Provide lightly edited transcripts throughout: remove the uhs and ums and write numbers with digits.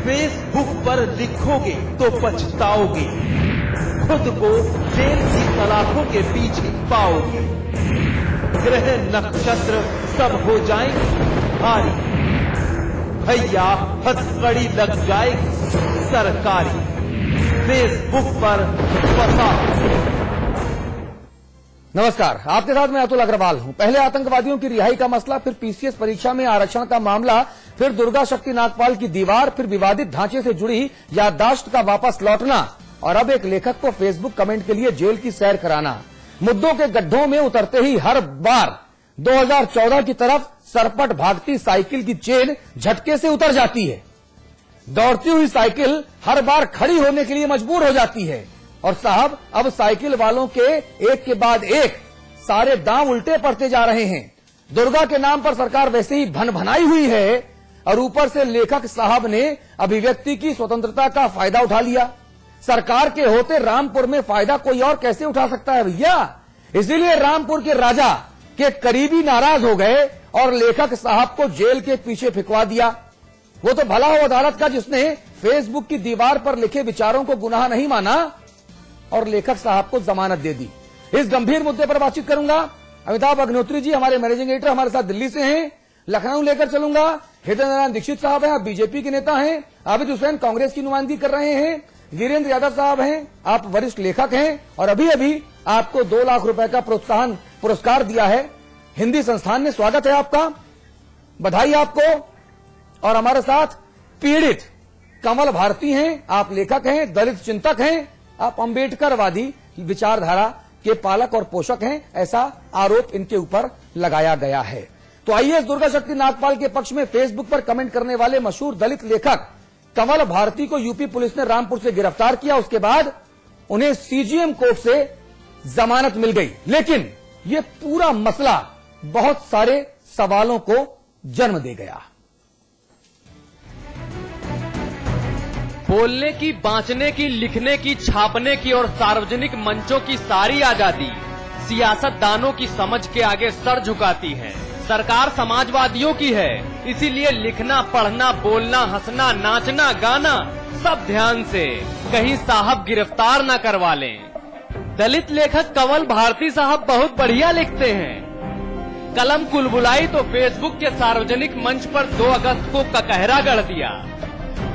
Facebook पर लिखोगे तो पछताओगे, खुद को जेल की सलाखों के पीछे पाओगे। ग्रह नक्षत्र सब हो जाएंगे भारी, भैया हथकड़ी लग जाएगी सरकारी। फेसबुक पर फंसा। नमस्कार, आपके साथ मैं अतुल अग्रवाल हूं। पहले आतंकवादियों की रिहाई का मसला, फिर पीसीएस परीक्षा में आरक्षण का मामला, फिर दुर्गा शक्ति नागपाल की दीवार, फिर विवादित ढांचे से जुड़ी याददाश्त का वापस लौटना और अब एक लेखक को फेसबुक कमेंट के लिए जेल की सैर कराना। मुद्दों के गड्ढों में उतरते ही हर बार 2014 की तरफ सरपट भागती साइकिल की चेन झटके से उतर जाती है। दौड़ती हुई साइकिल हर बार खड़ी होने के लिए मजबूर हो जाती है। और साहब, अब साइकिल वालों के एक के बाद एक सारे दांव उल्टे पड़ते जा रहे हैं। दुर्गा के नाम पर सरकार वैसे ही भनभनाई हुई है और ऊपर से लेखक साहब ने अभिव्यक्ति की स्वतंत्रता का फायदा उठा लिया। सरकार के होते रामपुर में फायदा कोई और कैसे उठा सकता है भैया? इसीलिए रामपुर के राजा के करीबी नाराज हो गए और लेखक साहब को जेल के पीछे फिकवा दिया। वो तो भला हो अदालत का जिसने फेसबुक की दीवार पर लिखे विचारों को गुनाह नहीं माना और लेखक साहब को जमानत दे दी। इस गंभीर मुद्दे पर बातचीत करूंगा। अमिताभ अग्निहोत्री जी हमारे मैनेजिंग एडिटर हमारे साथ दिल्ली से हैं। लखनऊ लेकर चलूंगा। हृदय नारायण दीक्षित साहब हैं, आप बीजेपी के नेता हैं। आबिद हुसैन कांग्रेस की नुमाइंदगी कर रहे हैं। वीरेंद्र यादव साहब हैं, आप वरिष्ठ लेखक हैं और अभी अभी आपको 2 लाख रुपए का प्रोत्साहन पुरस्कार दिया है हिंदी संस्थान ने। स्वागत है आपका, बधाई आपको। और हमारे साथ पीड़ित कमल भारती हैं, आप लेखक हैं, दलित चिंतक हैं, आप अम्बेडकरवादी विचारधारा के पालक और पोषक हैं, ऐसा आरोप इनके ऊपर लगाया गया है। तो आइए इस दुर्गा शक्ति नागपाल के पक्ष में फेसबुक पर कमेंट करने वाले मशहूर दलित लेखक कमल भारती को यूपी पुलिस ने रामपुर से गिरफ्तार किया। उसके बाद उन्हें सीजीएम कोर्ट से जमानत मिल गई। लेकिन ये पूरा मसला बहुत सारे सवालों को जन्म दे गया। बोलने की, बांचने की, लिखने की, छापने की और सार्वजनिक मंचों की सारी आजादी सियासतदानों की समझ के आगे सर झुकाती है। सरकार समाजवादियों की है, इसीलिए लिखना, पढ़ना, बोलना, हंसना, नाचना, गाना सब ध्यान से, कहीं साहब गिरफ्तार न करवा लें। दलित लेखक कमल भारती साहब बहुत बढ़िया लिखते हैं। कलम कुलबुलाई तो फेसबुक के सार्वजनिक मंच पर 2 अगस्त को ककहरा गढ़ दिया।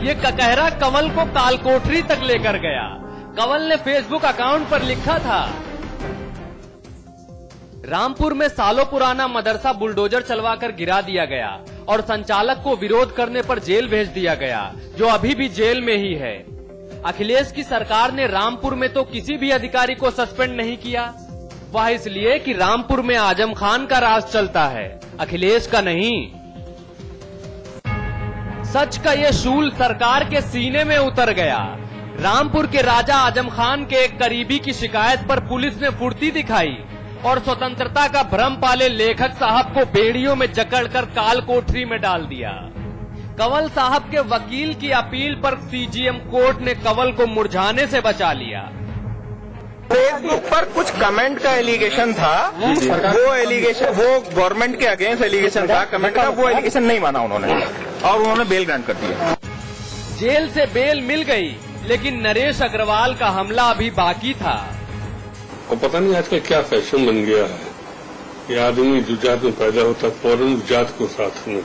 ये ककहरा कंवल को कालकोठरी तक लेकर गया। कंवल ने फेसबुक अकाउंट पर लिखा था, रामपुर में सालों पुराना मदरसा बुलडोजर चलवाकर गिरा दिया गया और संचालक को विरोध करने पर जेल भेज दिया गया, जो अभी भी जेल में ही है। अखिलेश की सरकार ने रामपुर में तो किसी भी अधिकारी को सस्पेंड नहीं किया। वह इसलिए कि रामपुर में आजम खान का राज चलता है, अखिलेश का नहीं। सच का ये शूल सरकार के सीने में उतर गया। रामपुर के राजा आजम खान के एक करीबी की शिकायत पर पुलिस ने फुर्ती दिखाई और स्वतंत्रता का भ्रम पाले लेखक साहब को बेड़ियों में जकड़कर काल कोठरी में डाल दिया। कंवल साहब के वकील की अपील पर सीजीएम कोर्ट ने कंवल को मुरझाने से बचा लिया। फेसबुक पर कुछ कमेंट का एलिगेशन था, वो एलिगेशन वो गवर्नमेंट के अगेंस्ट एलिगेशन था, कमेंट का वो एलिगेशन नहीं माना उन्होंने और उन्होंने बेल ग्रांट कर दिया। जेल से बेल मिल गई, लेकिन नरेश अग्रवाल का हमला अभी बाकी था। और पता नहीं आजकल क्या फैशन बन गया है, ये आदमी जो जात में पैदा होता फौरन उस जात को साथ में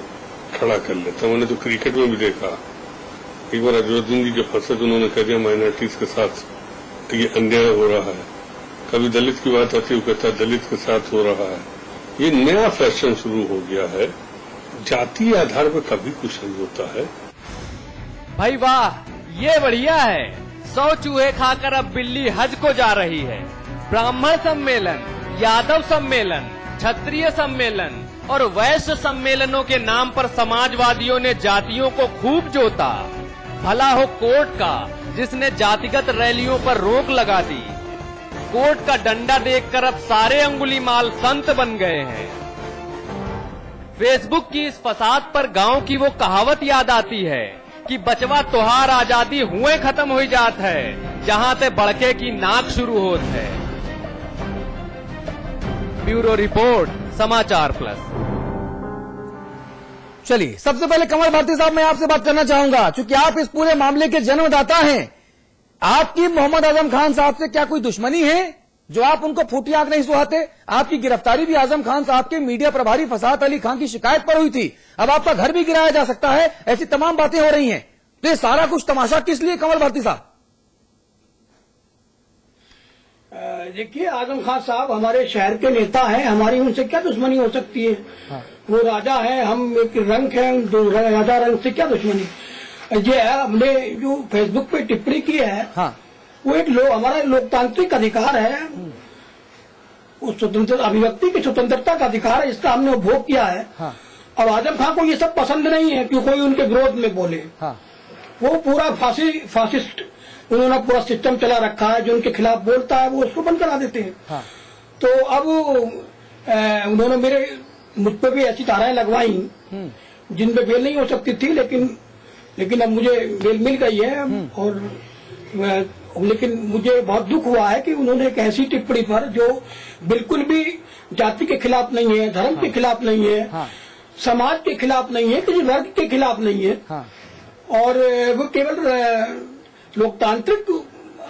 खड़ा कर लेता। मैंने तो क्रिकेट में भी देखा, एक बार अजरुद्दीन जी जब फंसे तो उन्होंने कह दिया माइनॉरिटीज के साथ ये अन्याय हो रहा है। कभी दलित की बात आती है, वो कहता है दलित के साथ हो रहा है। ये नया फैशन शुरू हो गया है, जातीय आधार पर कभी कुछ नहीं होता है। भाई वाह, ये बढ़िया है। 100 चूहे खाकर अब बिल्ली हज को जा रही है। ब्राह्मण सम्मेलन, यादव सम्मेलन, क्षत्रिय सम्मेलन और वैश्य सम्मेलनों के नाम पर समाजवादियों ने जातियों को खूब जोता। भला हो कोर्ट का, जिसने जातिगत रैलियों पर रोक लगा दी। कोर्ट का डंडा देखकर अब सारे अंगुलीमाल संत बन गए हैं। फेसबुक की इस फसाद पर गांव की वो कहावत याद आती है कि बचवा तोहार आजादी हुए खत्म हो जात है, जहां ते बड़के की नाक शुरू होत है। ब्यूरो रिपोर्ट, समाचार प्लस। चलिए, सबसे पहले कमल भारती साहब मैं आपसे बात करना चाहूंगा, क्योंकि आप इस पूरे मामले के जन्मदाता हैं। आपकी मोहम्मद आजम खान साहब से क्या कोई दुश्मनी है जो आप उनको फूटी आंख नहीं सुहाते? आपकी गिरफ्तारी भी आजम खान साहब के मीडिया प्रभारी फसाद अली खान की शिकायत पर हुई थी। अब आपका घर भी गिराया जा सकता है, ऐसी तमाम बातें हो रही हैं। तो ये सारा कुछ तमाशा किस लिए कमल भारती साहब? देखिए, आजम खान साहब हमारे शहर के नेता हैं, हमारी उनसे क्या दुश्मनी हो सकती है? हाँ। वो राजा है, हम एक रंग है, राजा रंग से क्या दुश्मनी? ये है, हमने जो फेसबुक पे टिप्पणी की है, हाँ। वो एक हमारा लोकतांत्रिक अधिकार है, उस स्वतंत्र अभिव्यक्ति की स्वतंत्रता का अधिकार है, इसका हमने उपभोग किया है। हाँ। और आजम खान को ये सब पसंद नहीं है कि कोई उनके विरोध में बोले। हाँ। वो पूरा फासिस्ट उन्होंने पूरा सिस्टम चला रखा है, जो उनके खिलाफ बोलता है वो उसको बंद करा देते हैं। हाँ। तो अब उन्होंने मुझ पर भी ऐसी धाराएं लगवाई जिनपे बेल नहीं हो सकती थी, लेकिन अब मुझे बेल मिल गई है। और लेकिन मुझे बहुत दुख हुआ है कि उन्होंने एक ऐसी टिप्पणी पर जो बिल्कुल भी जाति के खिलाफ नहीं है, धर्म के खिलाफ नहीं है, हाँ। समाज के खिलाफ नहीं है, किसी वर्ग के खिलाफ नहीं है, हाँ। और वो केवल लोकतांत्रिक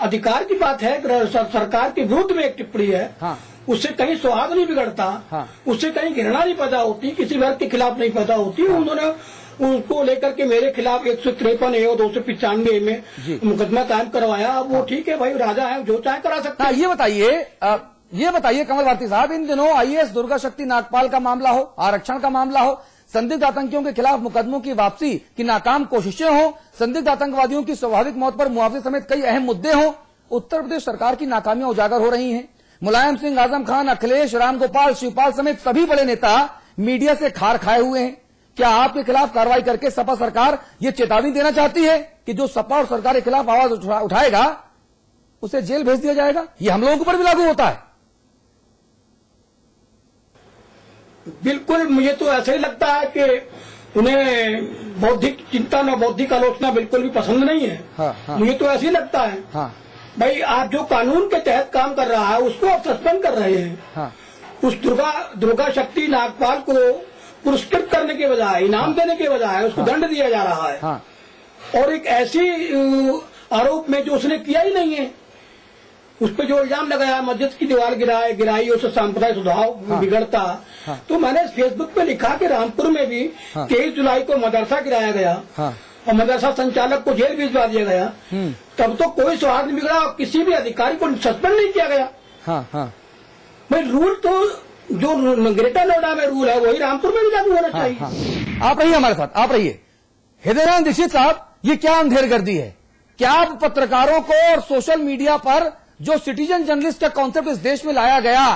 अधिकार की बात है। सरकार के विरुद्ध में एक टिप्पणी है, हाँ। उससे कहीं सौहार्द नहीं बिगड़ता, हाँ। उससे कहीं घृणा नहीं पैदा होती, किसी वर्ग के खिलाफ नहीं पैदा होती। हाँ। उन्होंने उसको लेकर के मेरे खिलाफ 153 और 295 में मुकदमा कायम करवाया। अब वो ठीक है भाई, राजा है, जो चाहे करा सकता है। ये बताइए कमल भारती साहब, इन दिनों आईएएस दुर्गा शक्ति नागपाल का मामला हो, आरक्षण का मामला हो, संदिग्ध आतंकियों के खिलाफ मुकदमों की वापसी की नाकाम कोशिशें हो, संदिग्ध आतंकवादियों की स्वाभाविक मौत पर मुआवजे समेत कई अहम मुद्दे हों, उत्तर प्रदेश सरकार की नाकामियां उजागर हो रही हैं। मुलायम सिंह, आजम खान, अखिलेश, रामगोपाल, शिवपाल समेत सभी बड़े नेता मीडिया से खार खाए हुए हैं। क्या आपके खिलाफ कार्रवाई करके सपा सरकार ये चेतावनी देना चाहती है कि जो सपा और सरकार के खिलाफ आवाज उठाएगा उसे जेल भेज दिया जाएगा? ये हम लोगों के ऊपर भी लागू होता है। बिल्कुल, मुझे तो ऐसा ही लगता है कि उन्हें बौद्धिक चिंतन और बौद्धिक आलोचना बिल्कुल भी पसंद नहीं है। हाँ, हाँ। मुझे तो ऐसे ही लगता है। हाँ। भाई, आप जो कानून के तहत काम कर रहा है उसको आप सस्पेंड कर रहे हैं। हाँ। उस दुर्गा शक्ति नागपाल को पुरस्कृत करने के बजाय, इनाम देने के बजाय उसको दंड दिया जा रहा है। हाँ। और एक ऐसी आरोप में जो उसने किया ही नहीं है, उस पर जो इल्जाम लगाया, मस्जिद की दीवार गिराई, उससे सांप्रदायिक स्वभाव बिगड़ता। हाँ। तो मैंने फेसबुक पे लिखा कि रामपुर में भी 23 जुलाई को मदरसा गिराया गया, हाँ। और मदरसा संचालक को जेल भिजवा दिया गया। तब तो कोई सौहार्द नहीं बिगड़ा और किसी भी अधिकारी को सस्पेंड नहीं किया गया। हाँ, हाँ। भाई, रूल तो जो ग्रेटर नोएडा में रूल है वही रामपुर में भी लागू होना चाहिए। हाँ। आप रहिए हमारे साथ, आप रहिए। हृदयनारायण दीक्षित साहब, ये क्या अंधेरगर्दी है? क्या आप पत्रकारों को और सोशल मीडिया पर जो सिटीजन जर्नलिस्ट का कॉन्सेप्ट इस देश में लाया गया,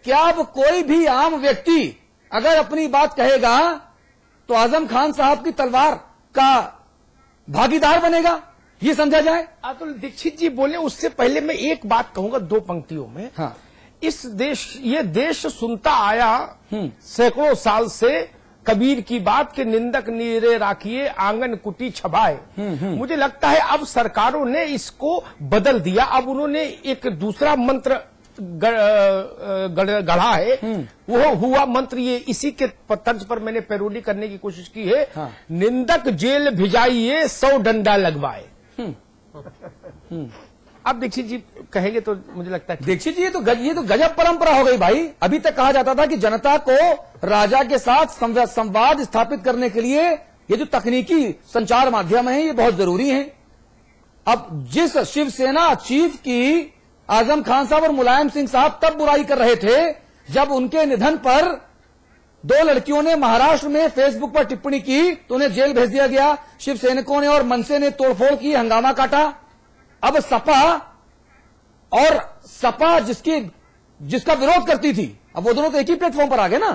क्या अब कोई भी आम व्यक्ति अगर अपनी बात कहेगा तो आजम खान साहब की तलवार का भागीदार बनेगा, ये समझा जाए? अतुल दीक्षित जी बोले उससे पहले मैं एक बात कहूंगा 2 पंक्तियों में। हाँ। ये देश सुनता आया सैकड़ों साल से कबीर की बात के निंदक नीरे राखिए आंगन कुटी छबाए। मुझे लगता है अब सरकारों ने इसको बदल दिया। अब उन्होंने एक दूसरा मंत्र गढ़ा है, वो हुआ मंत्र ये, इसी के तर्ज पर मैंने पैरोडी करने की कोशिश की है। हाँ। निंदक जेल भिजाइए 100 डंडा लगवाए। अब दीक्षित जी कहेंगे तो मुझे लगता है दीक्षित जी ये तो गजब परंपरा हो गई भाई। अभी तक कहा जाता था कि जनता को राजा के साथ संवाद स्थापित करने के लिए ये जो तकनीकी संचार माध्यम है ये बहुत जरूरी है। अब जिस शिवसेना चीफ की आजम खान साहब और मुलायम सिंह साहब तब बुराई कर रहे थे जब उनके निधन पर 2 लड़कियों ने महाराष्ट्र में फेसबुक पर टिप्पणी की तो उन्हें जेल भेज दिया गया। शिव सैनिकों ने और मनसे ने तोड़फोड़ की, हंगामा काटा। अब सपा जिसका विरोध करती थी, अब वो दोनों तो एक ही प्लेटफॉर्म पर आ गए ना।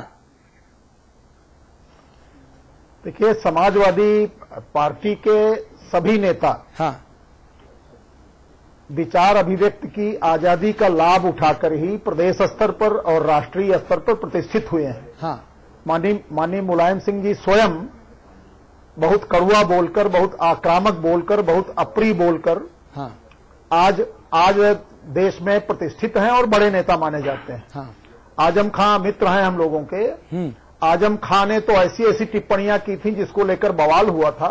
देखिए, समाजवादी पार्टी के सभी नेता हाँ। विचार अभिव्यक्ति की आजादी का लाभ उठाकर ही प्रदेश स्तर पर और राष्ट्रीय स्तर पर प्रतिष्ठित हुए हैं। हाँ। माननीय मुलायम सिंह जी स्वयं बहुत कड़वा बोलकर, बहुत आक्रामक बोलकर, बहुत अप्रिय बोलकर हाँ। आज देश में प्रतिष्ठित हैं और बड़े नेता माने जाते हैं। हाँ। आजम खां मित्र हैं हम लोगों के, आजम खान ने तो ऐसी ऐसी टिप्पणियां की थी जिसको लेकर बवाल हुआ था।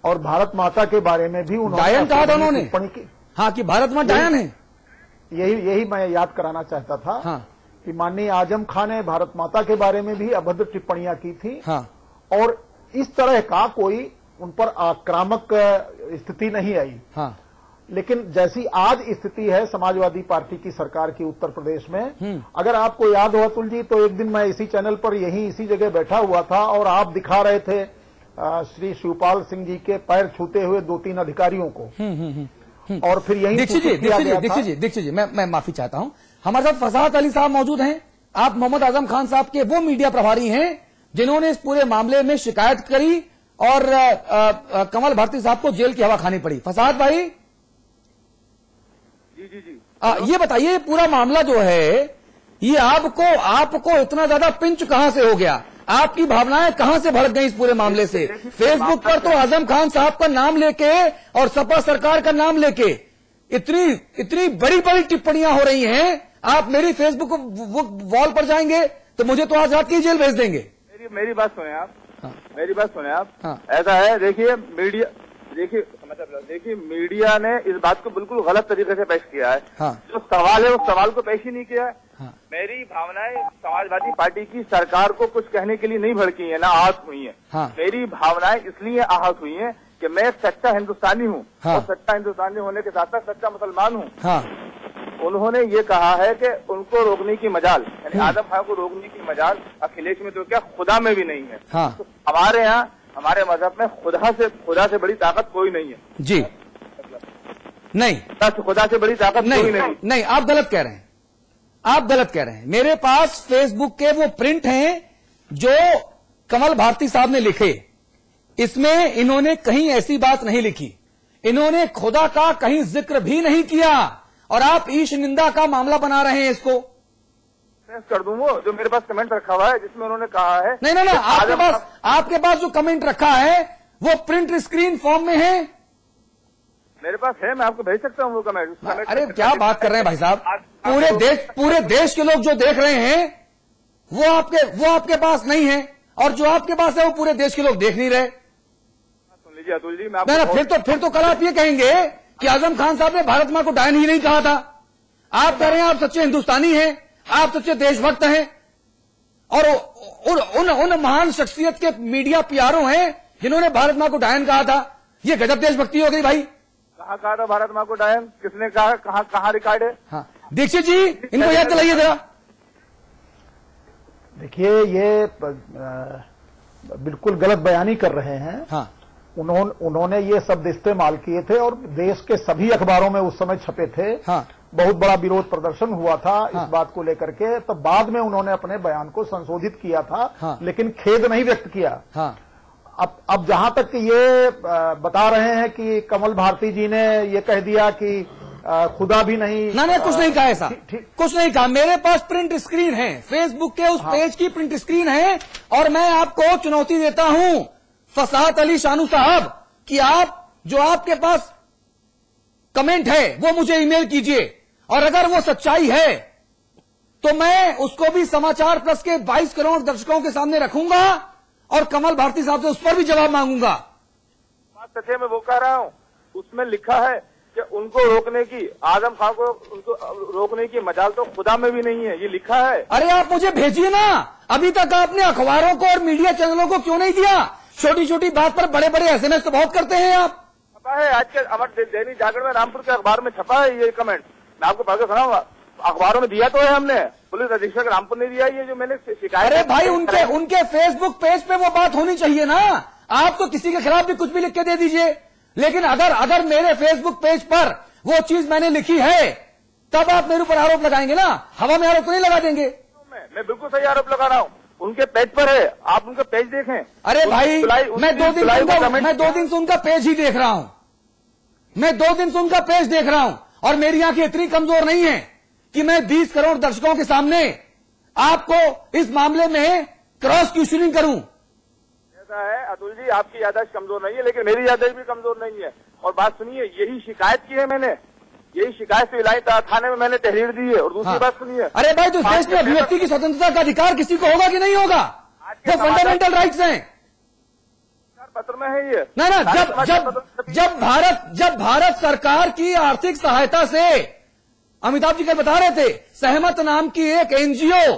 और भारत माता के बारे में भी उन्होंने डायन कहा था उन्होंने टिप्पणी की। हाँ, कि भारत मां डायन है। यही मैं याद कराना चाहता था। हाँ। कि माननीय आजम खान ने भारत माता के बारे में भी अभद्र टिप्पणियां की थी। हाँ। और इस तरह का कोई उन पर आक्रामक स्थिति नहीं आई। हाँ। लेकिन जैसी आज स्थिति है समाजवादी पार्टी की सरकार की उत्तर प्रदेश में, अगर आपको याद हो अतुल जी, तो एक दिन मैं इसी चैनल पर इसी जगह बैठा हुआ था और आप दिखा रहे थे श्री शिवपाल सिंह जी के पैर छूते हुए 2-3 अधिकारियों को। और फिर यही दीक्षित जी, मैं माफी चाहता हूं। हमारे साथ फसाहत अली साहब मौजूद हैं। आप मोहम्मद आजम खान साहब के वो मीडिया प्रभारी हैं जिन्होंने इस पूरे मामले में शिकायत करी और कमल भारती साहब को जेल की हवा खानी पड़ी। फसाहत भाई, जी। ये बताइए, पूरा मामला जो है ये आपको इतना ज्यादा पिंच कहां से हो गया? आपकी भावनाएं कहां से भड़क गई इस पूरे मामले से? फेसबुक पर तो आजम खान साहब का नाम लेके और सपा सरकार का नाम लेके इतनी बड़ी बड़ी टिप्पणियां हो रही हैं। आप मेरी फेसबुक वॉल पर जाएंगे तो मुझे तो आज रात की जेल भेज देंगे। मेरी बात सुने आप। हाँ। मेरी बात सुने आप। हाँ। ऐसा है, देखिए मीडिया ने इस बात को बिल्कुल गलत तरीके से पेश किया है। हाँ। जो सवाल है उस सवाल को पेश ही नहीं किया है। हाँ। मेरी भावनाएं समाजवादी पार्टी की सरकार को कुछ कहने के लिए नहीं भड़की है, ना आहत हुई है। हाँ। मेरी भावनाएं इसलिए आहत हुई है कि मैं एक सच्चा हिंदुस्तानी हूँ। हाँ। और सच्चा हिंदुस्तानी होने के साथ साथ सच्चा मुसलमान हूँ। हाँ। उन्होंने ये कहा है कि उनको रोकने की मजाल, यानी आजम खान को रोकने की मजाल अखिलेश में तो क्या खुदा में भी नहीं है। हाँ। तो हमारे यहाँ हमारे मजहब में खुदा से बड़ी ताकत कोई नहीं है। जी नहीं, खुदा से बड़ी ताकत कोई नहीं। आप गलत कह रहे हैं। मेरे पास फेसबुक के वो प्रिंट हैं जो कमल भारती साहब ने लिखे। इसमें इन्होंने कहीं ऐसी बात नहीं लिखी, इन्होंने खुदा का कहीं जिक्र भी नहीं किया, और आप ईश निंदा का मामला बना रहे हैं इसको। कर दूं वो जो मेरे पास कमेंट रखा हुआ है जिसमें उन्होंने कहा है। नहीं, आपके पास जो कमेंट रखा है वो प्रिंट स्क्रीन फॉर्म में है। मेरे पास है, मैं आपको भेज सकता हूँ वो कमेंट। अरे क्या बात कर रहे हैं भाई साहब, पूरे देश के लोग जो देख रहे हैं वो आपके पास नहीं है, और जो आपके पास है वो पूरे देश के लोग देख नहीं रहे। सुन लीजिए अतुल जी, मैं फिर तो कल आप ये कहेंगे कि आजम खान साहब ने भारत मां को डायन ही नहीं कहा था। आप कह रहे हैं आप सच्चे हिंदुस्तानी हैं, आप सच्चे देशभक्त हैं, और उन महान शख्सियत के मीडिया पीआरओ हैं जिन्होंने भारत मां को डायन कहा था। ये गजब देशभक्ति हो गई भाई। कहाँ कहा था भारत मां को डायन? किसने कहा? कहाँ रिकॉर्ड है? हाँ। दीक्षित जी, इनको याद दिलाइए जरा। देखिए, ये बिल्कुल गलत बयानी कर रहे हैं। हाँ। उन्होंने ये शब्द इस्तेमाल किए थे और देश के सभी अखबारों में उस समय छपे थे। हाँ। बहुत बड़ा विरोध प्रदर्शन हुआ था। हाँ। इस बात को लेकर के, तब बाद में उन्होंने अपने बयान को संशोधित किया था। हाँ। लेकिन खेद नहीं व्यक्त किया। हाँ। अब जहां तक ये बता रहे हैं कि कमल भारती जी ने ये कह दिया कि खुदा भी नहीं, ना कुछ नहीं कहा ऐसा, कुछ नहीं कहा। मेरे पास प्रिंट स्क्रीन है, फेसबुक के उस पेज की प्रिंट स्क्रीन है, और मैं आपको चुनौती देता हूं फसाहत अली शानू साहब कि आप जो आपके पास कमेंट है वो मुझे ईमेल कीजिए, और अगर वो सच्चाई है तो मैं उसको भी समाचार प्लस के 22 करोड़ दर्शकों के सामने रखूंगा और कमल भारती साहब से उस पर भी जवाब मांगूंगा। बात सच्चे में वो कह रहा हूं, उसमें लिखा है कि उनको रोकने की, आजम खान को उनको रोकने की मजाल तो खुदा में भी नहीं है, ये लिखा है। अरे आप मुझे भेजिए ना, अभी तक आपने अखबारों को और मीडिया चैनलों को क्यों नहीं दिया? छोटी छोटी बात पर बड़े बड़े एसएमएस तो बहुत करते हैं आप। छपा है आज के अमर दैनिक जागरण में, रामपुर के अखबार में छपा है ये कमेंट, मैं आपको पढ़ के सुनाऊंगा। अखबारों में दिया तो है हमने, पुलिस अधीक्षक रामपुर ने दिया, ये जो मैंने शिकायत। अरे भाई, उनके फेसबुक पेज पे वो बात होनी चाहिए ना। आप तो किसी के खिलाफ भी कुछ भी लिख के दे दीजिए, लेकिन अगर मेरे फेसबुक पेज पर वो चीज मैंने लिखी है तब आप मेरे ऊपर आरोप लगाएंगे ना, हवा में आरोप तो नहीं लगा देंगे। मैं बिल्कुल सही आरोप लगा रहा हूँ, उनके पेज पर है, आप उनका पेज देखें। अरे भाई, मैं 2 दिन से उनका पेज ही देख रहा हूं, मैं 2 दिन से उनका पेज देख रहा हूं, और मेरी आंखें इतनी कमजोर नहीं है कि मैं 20 करोड़ दर्शकों के सामने आपको इस मामले में क्रॉस क्वेश्चनिंग करूं। ऐसा है अतुल जी, आपकी याददाश्त कमजोर नहीं है, लेकिन मेरी याददाश्त भी कमजोर नहीं है। और बात सुनिए, यही शिकायत की है मैंने, यही शिकायत से इलाही थाने में मैंने तहरीर दी है। और दूसरी बात सुनिए, अरे भाई, तो देश में अभिव्यक्ति की स्वतंत्रता का अधिकार किसी को होगा कि नहीं होगा? आज वो फंडामेंटल राइट्स हैं। पत्र में है ये ना जब भारत सरकार की आर्थिक सहायता से, अमिताभ जी कल बता रहे थे, सहमत नाम की एक एनजीओ